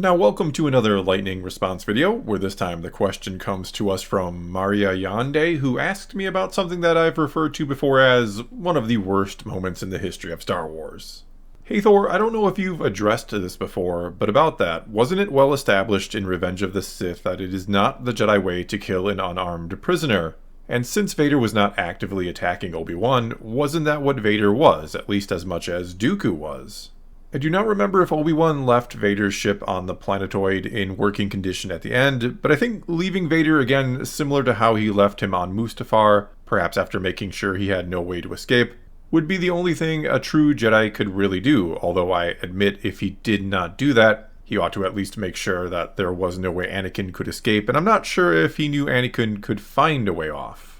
Now welcome to another lightning response video, where this time the question comes to us from Maria Yande, who asked me about something that I've referred to before as one of the worst moments in the history of Star Wars. Hey Thor, I don't know if you've addressed this before, but about that, wasn't it well established in Revenge of the Sith that it is not the Jedi way to kill an unarmed prisoner? And since Vader was not actively attacking Obi-Wan, wasn't that what Vader was, at least as much as Dooku was? I do not remember if Obi-Wan left Vader's ship on the planetoid in working condition at the end, but I think leaving Vader again similar to how he left him on Mustafar, perhaps after making sure he had no way to escape, would be the only thing a true Jedi could really do, although I admit if he did not do that, he ought to at least make sure that there was no way Anakin could escape, and I'm not sure if he knew Anakin could find a way off.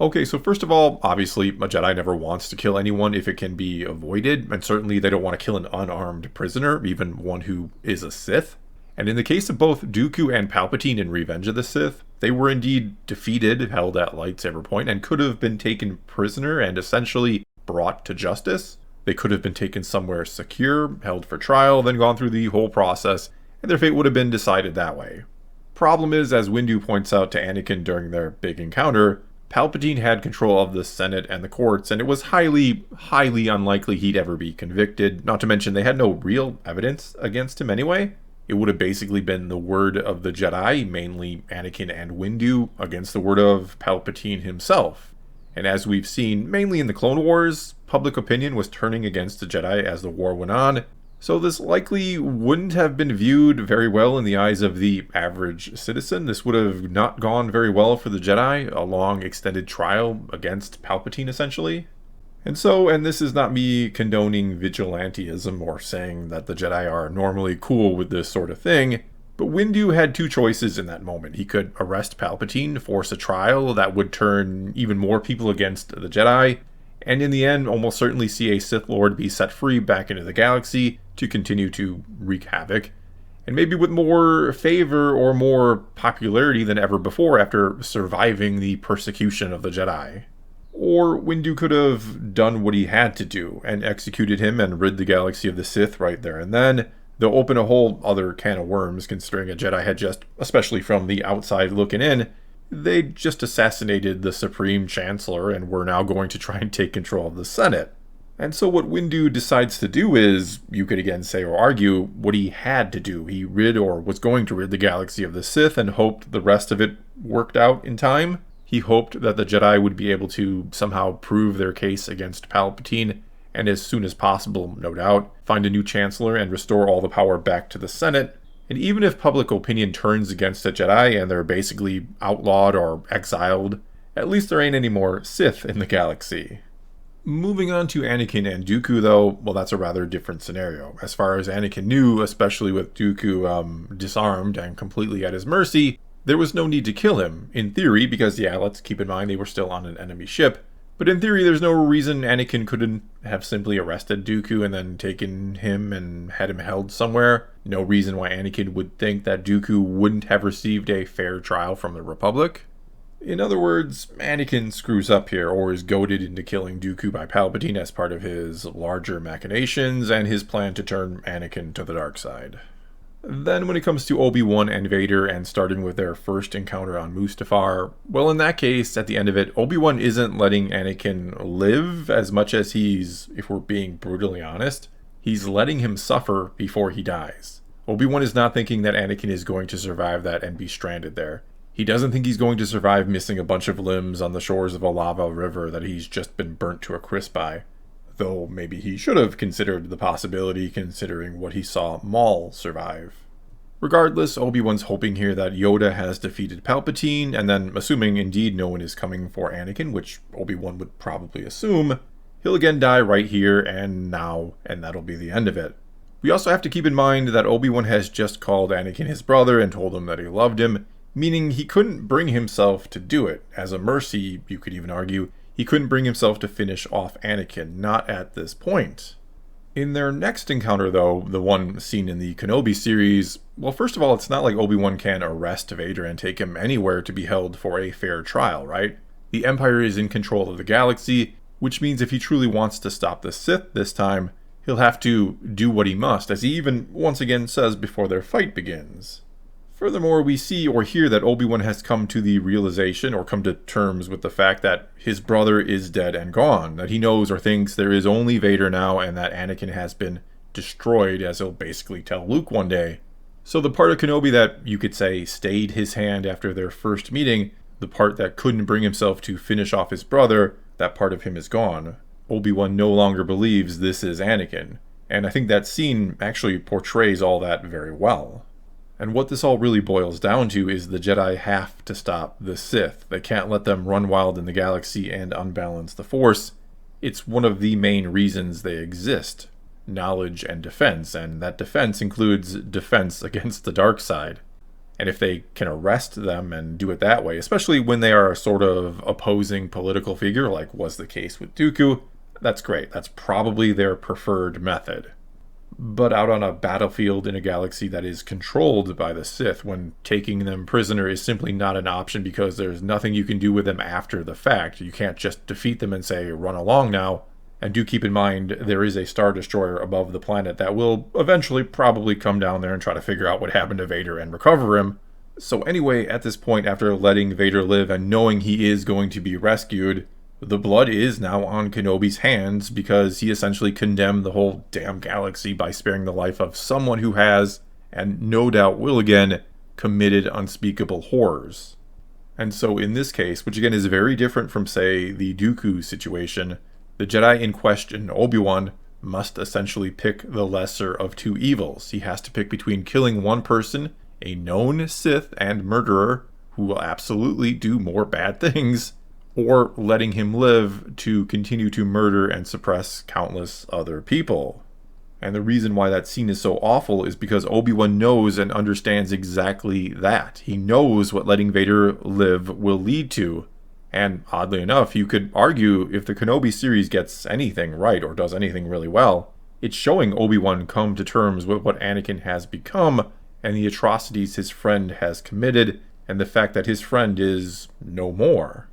Okay, so first of all, obviously, a Jedi never wants to kill anyone if it can be avoided, and certainly they don't want to kill an unarmed prisoner, even one who is a Sith. And in the case of both Dooku and Palpatine in Revenge of the Sith, they were indeed defeated, held at lightsaber point, and could have been taken prisoner and essentially brought to justice. They could have been taken somewhere secure, held for trial, then gone through the whole process, and their fate would have been decided that way. Problem is, as Windu points out to Anakin during their big encounter, Palpatine had control of the Senate and the courts, and it was highly unlikely he'd ever be convicted, not to mention they had no real evidence against him anyway. It would have basically been the word of the Jedi, mainly Anakin and Windu, against the word of Palpatine himself. And as we've seen, mainly in the Clone Wars, public opinion was turning against the Jedi as the war went on, so this likely wouldn't have been viewed very well in the eyes of the average citizen. This would have not gone very well for the Jedi, a long extended trial against Palpatine essentially. And this is not me condoning vigilantism or saying that the Jedi are normally cool with this sort of thing, but Windu had two choices in that moment. He could arrest Palpatine, force a trial that would turn even more people against the Jedi, and in the end almost certainly see a Sith Lord be set free back into the galaxy to continue to wreak havoc, and maybe with more favor or more popularity than ever before after surviving the persecution of the Jedi. Or Windu could have done what he had to do and executed him and rid the galaxy of the Sith right there and then, though open a whole other can of worms considering a Jedi had just, especially from the outside looking in, they just assassinated the Supreme Chancellor and were now going to try and take control of the Senate. And so what Windu decides to do is, you could again say or argue, what he had to do. He rid or was going to rid the galaxy of the Sith and hoped the rest of it worked out in time. He hoped that the Jedi would be able to somehow prove their case against Palpatine, and as soon as possible, no doubt, find a new Chancellor and restore all the power back to the Senate. And even if public opinion turns against the Jedi and they're basically outlawed or exiled, at least there ain't any more Sith in the galaxy. Moving on to Anakin and Dooku though, well that's a rather different scenario. As far as Anakin knew, especially with Dooku disarmed and completely at his mercy, there was no need to kill him, in theory, because yeah, let's keep in mind they were still on an enemy ship. But in theory, there's no reason Anakin couldn't have simply arrested Dooku and then taken him and had him held somewhere. No reason why Anakin would think that Dooku wouldn't have received a fair trial from the Republic. In other words, Anakin screws up here or is goaded into killing Dooku by Palpatine as part of his larger machinations and his plan to turn Anakin to the dark side. Then when it comes to Obi-Wan and Vader and starting with their first encounter on Mustafar, well in that case, at the end of it, Obi-Wan isn't letting Anakin live as much as he's, if we're being brutally honest, he's letting him suffer before he dies. Obi-Wan is not thinking that Anakin is going to survive that and be stranded there. He doesn't think he's going to survive missing a bunch of limbs on the shores of a lava river that he's just been burnt to a crisp by. Though maybe he should have considered the possibility considering what he saw Maul survive. Regardless, Obi-Wan's hoping here that Yoda has defeated Palpatine, and then assuming indeed no one is coming for Anakin, which Obi-Wan would probably assume, he'll again die right here and now, and that'll be the end of it. We also have to keep in mind that Obi-Wan has just called Anakin his brother and told him that he loved him, meaning he couldn't bring himself to do it. As a mercy, you could even argue, he couldn't bring himself to finish off Anakin, not at this point. In their next encounter though, the one seen in the Kenobi series, well first of all it's not like Obi-Wan can arrest Vader and take him anywhere to be held for a fair trial, right? The Empire is in control of the galaxy, which means if he truly wants to stop the Sith this time, He'll have to do what he must, as he even once again says before their fight begins. Furthermore, we see or hear that Obi-Wan has come to the realization or come to terms with the fact that his brother is dead and gone, that he knows or thinks there is only Vader now, and that Anakin has been destroyed, as he'll basically tell Luke one day. So the part of Kenobi that you could say stayed his hand after their first meeting, the part that couldn't bring himself to finish off his brother, that part of him is gone. Obi-Wan no longer believes this is Anakin, and I think that scene actually portrays all that very well. And what this all really boils down to is the Jedi have to stop the Sith. They can't let them run wild in the galaxy and unbalance the Force. It's one of the main reasons they exist. Knowledge and defense, and that defense includes defense against the dark side. And if they can arrest them and do it that way, especially when they are a sort of opposing political figure, like was the case with Dooku, that's great. That's probably their preferred method. But out on a battlefield in a galaxy that is controlled by the Sith, when taking them prisoner is simply not an option because there's nothing you can do with them after the fact. You can't just defeat them and say, run along now. And do keep in mind, there is a Star Destroyer above the planet that will eventually probably come down there and try to figure out what happened to Vader and recover him. So anyway, at this point, after letting Vader live and knowing he is going to be rescued, the blood is now on Kenobi's hands because he essentially condemned the whole damn galaxy by sparing the life of someone who has, and no doubt will again, committed unspeakable horrors. And so in this case, which again is very different from, say, the Dooku situation, the Jedi in question, Obi-Wan, must essentially pick the lesser of two evils. He has to pick between killing one person, a known Sith and murderer, who will absolutely do more bad things, or letting him live to continue to murder and suppress countless other people. And the reason why that scene is so awful is because Obi-Wan knows and understands exactly that. He knows what letting Vader live will lead to. And oddly enough, you could argue if the Kenobi series gets anything right or does anything really well, it's showing Obi-Wan come to terms with what Anakin has become and the atrocities his friend has committed and the fact that his friend is no more.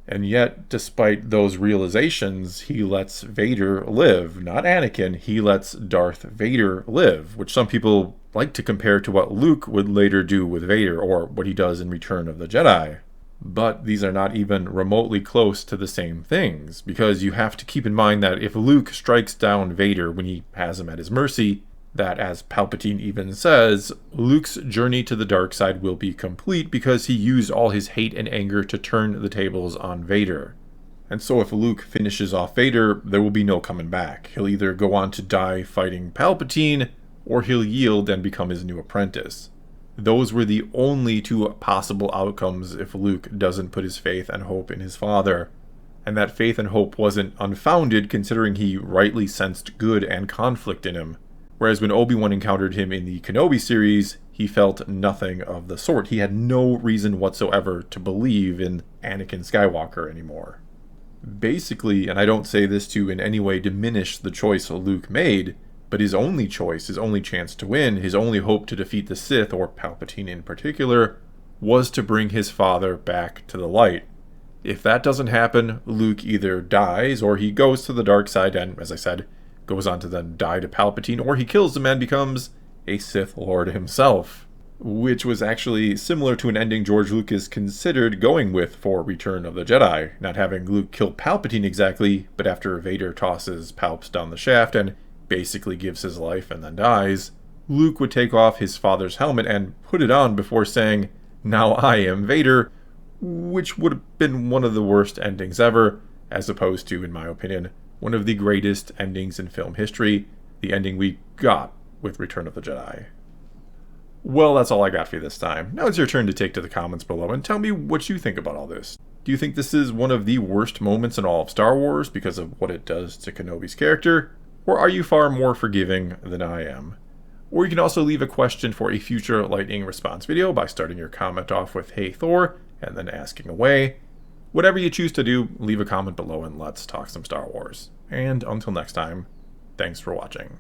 And yet, despite those realizations, he lets Vader live. Not Anakin, he lets Darth Vader live, which some people like to compare to what Luke would later do with Vader, or what he does in Return of the Jedi. But these are not even remotely close to the same things, because you have to keep in mind that if Luke strikes down Vader when he has him at his mercy, that, as Palpatine even says, Luke's journey to the dark side will be complete because he used all his hate and anger to turn the tables on Vader. And so if Luke finishes off Vader, there will be no coming back. He'll either go on to die fighting Palpatine, or he'll yield and become his new apprentice. Those were the only two possible outcomes if Luke doesn't put his faith and hope in his father. And that faith and hope wasn't unfounded considering he rightly sensed good and conflict in him. Whereas when Obi-Wan encountered him in the Kenobi series, he felt nothing of the sort. He had no reason whatsoever to believe in Anakin Skywalker anymore. Basically, and I don't say this to in any way diminish the choice Luke made, but his only choice, his only chance to win, his only hope to defeat the Sith, or Palpatine in particular, was to bring his father back to the light. If that doesn't happen, Luke either dies or he goes to the dark side and, as I said, goes on to then die to Palpatine, or he kills him and becomes a Sith Lord himself, which was actually similar to an ending George Lucas considered going with for Return of the Jedi, not having Luke kill Palpatine exactly, but after Vader tosses Palps down the shaft and basically gives his life and then dies, Luke would take off his father's helmet and put it on before saying, "Now I am Vader," which would have been one of the worst endings ever, as opposed to, in my opinion, one of the greatest endings in film history, the ending we got with Return of the Jedi. Well, that's all I got for you this time. Now it's your turn to take to the comments below and tell me what you think about all this. Do you think this is one of the worst moments in all of Star Wars because of what it does to Kenobi's character? Or are you far more forgiving than I am? Or you can also leave a question for a future lightning response video by starting your comment off with "Hey Thor" and then asking away. Whatever you choose to do, leave a comment below and let's talk some Star Wars. And until next time, thanks for watching.